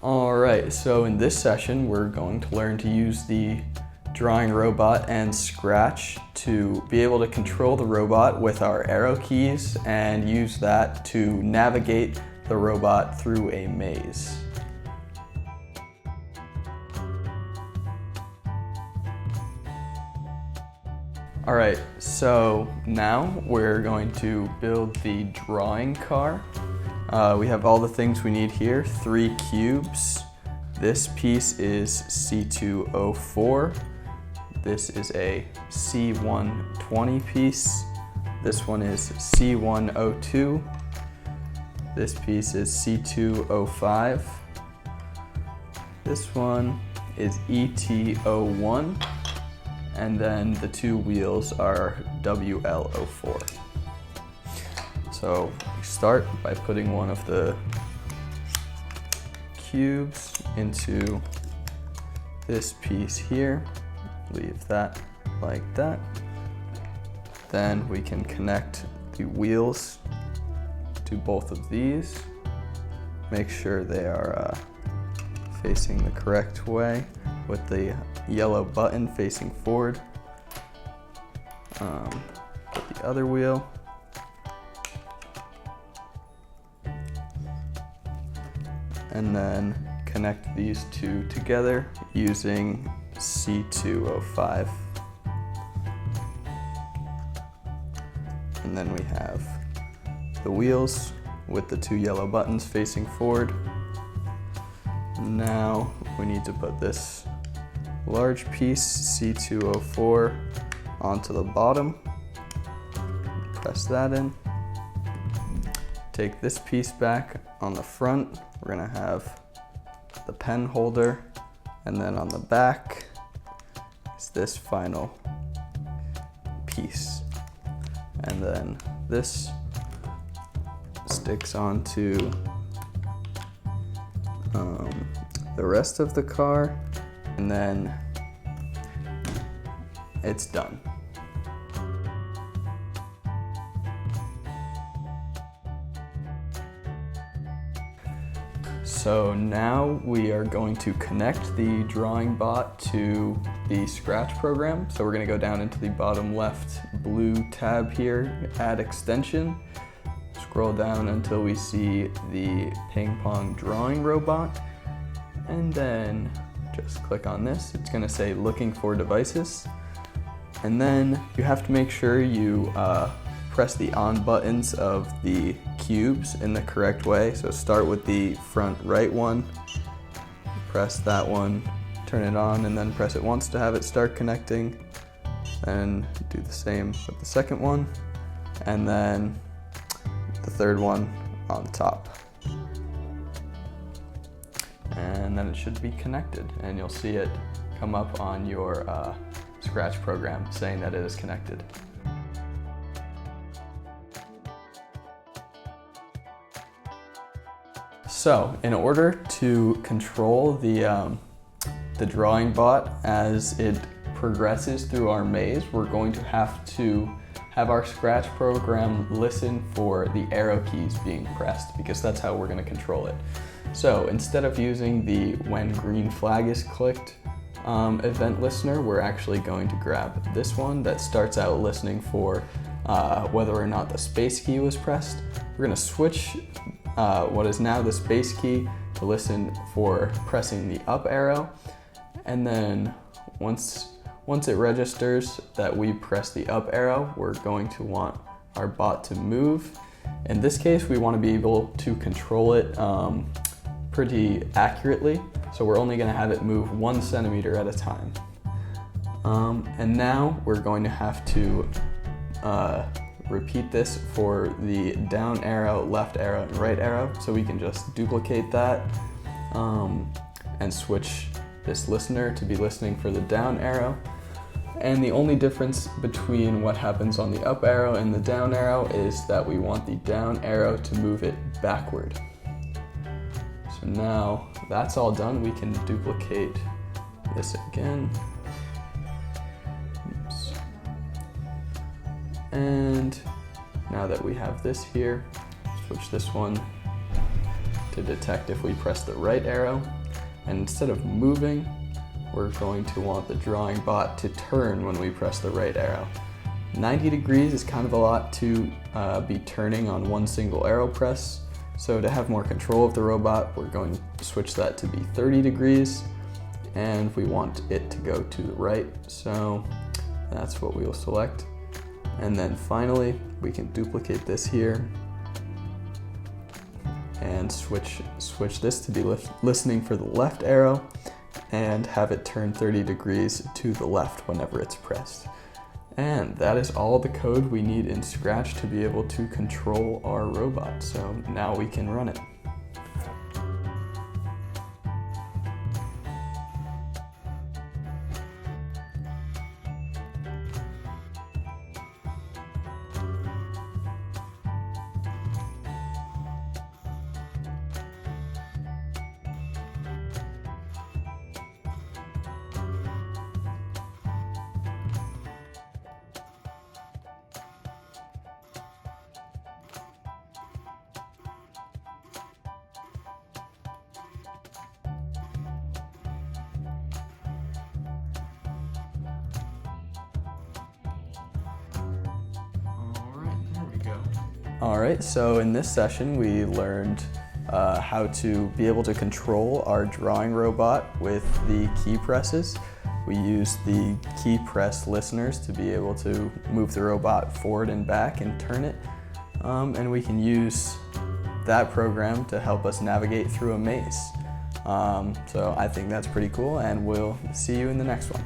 Alright, so in this session we're going to learn to use the drawing robot and Scratch to be able to control the robot with our arrow keys and use that to navigate the robot through a maze. Alright, so now we're going to build the drawing car. We have all the things we need here, 3 cubes. This piece is C204. This is a C120 piece. This one is C102. This piece is C205. This one is ET01. And then the 2 wheels are WL04. So we start by putting one of the cubes into this piece here. Leave that like that. Then we can connect the wheels to both of these. Make sure they are facing the correct way with the yellow button facing forward. Get the other wheel. And then connect these 2 together using C205. And then we have the wheels with the 2 yellow buttons facing forward. Now we need to put this large piece, C204, onto the bottom. Press that in. Take this piece back on the front. We're gonna have the pen holder, and then on the back is this final piece. And then this sticks onto the rest of the car, and then it's done. So now we are going to connect the drawing bot to the Scratch program. So we're going to go down into the bottom left blue tab here, add extension, scroll down until we see the ping pong drawing robot, and then just click on this. It's going to say looking for devices, and then you have to make sure you press the on buttons of the cubes in the correct way. So start with the front right one, press that one, turn it on, and then press it once to have it start connecting. Then do the same with the second one, and then the third one on top. And then it should be connected, and you'll see it come up on your Scratch program saying that it is connected. So in order to control the drawing bot as it progresses through our maze, we're going to have our Scratch program listen for the arrow keys being pressed, because that's how we're going to control it. So instead of using the when green flag is clicked event listener, we're actually going to grab this one that starts out listening for whether or not the space key was pressed. We're going to switch what is now the space key to listen for pressing the up arrow, and then once it registers that we press the up arrow, we're going to want our bot to move. In this case, we want to be able to control it pretty accurately, so we're only going to have it move 1 centimeter at a time. And now we're going to have to repeat this for the down arrow, left arrow, and right arrow. So we can just duplicate that and switch this listener to be listening for the down arrow. And the only difference between what happens on the up arrow and the down arrow is that we want the down arrow to move it backward. So now that's all done, we can duplicate this again. Oops. And now that we have this here, switch this one to detect if we press the right arrow. And instead of moving, we're going to want the drawing bot to turn when we press the right arrow. 90 degrees is kind of a lot to be turning on one single arrow press. So to have more control of the robot, we're going to switch that to be 30 degrees, and we want it to go to the right. So that's what we will select. And then finally, we can duplicate this here and switch this to be listening for the left arrow and have it turn 30 degrees to the left whenever it's pressed. And that is all the code we need in Scratch to be able to control our robot. So now we can run it. Alright, so in this session we learned how to be able to control our drawing robot with the key presses. We used the key press listeners to be able to move the robot forward and back and turn it. And we can use that program to help us navigate through a maze. So I think that's pretty cool, and we'll see you in the next one.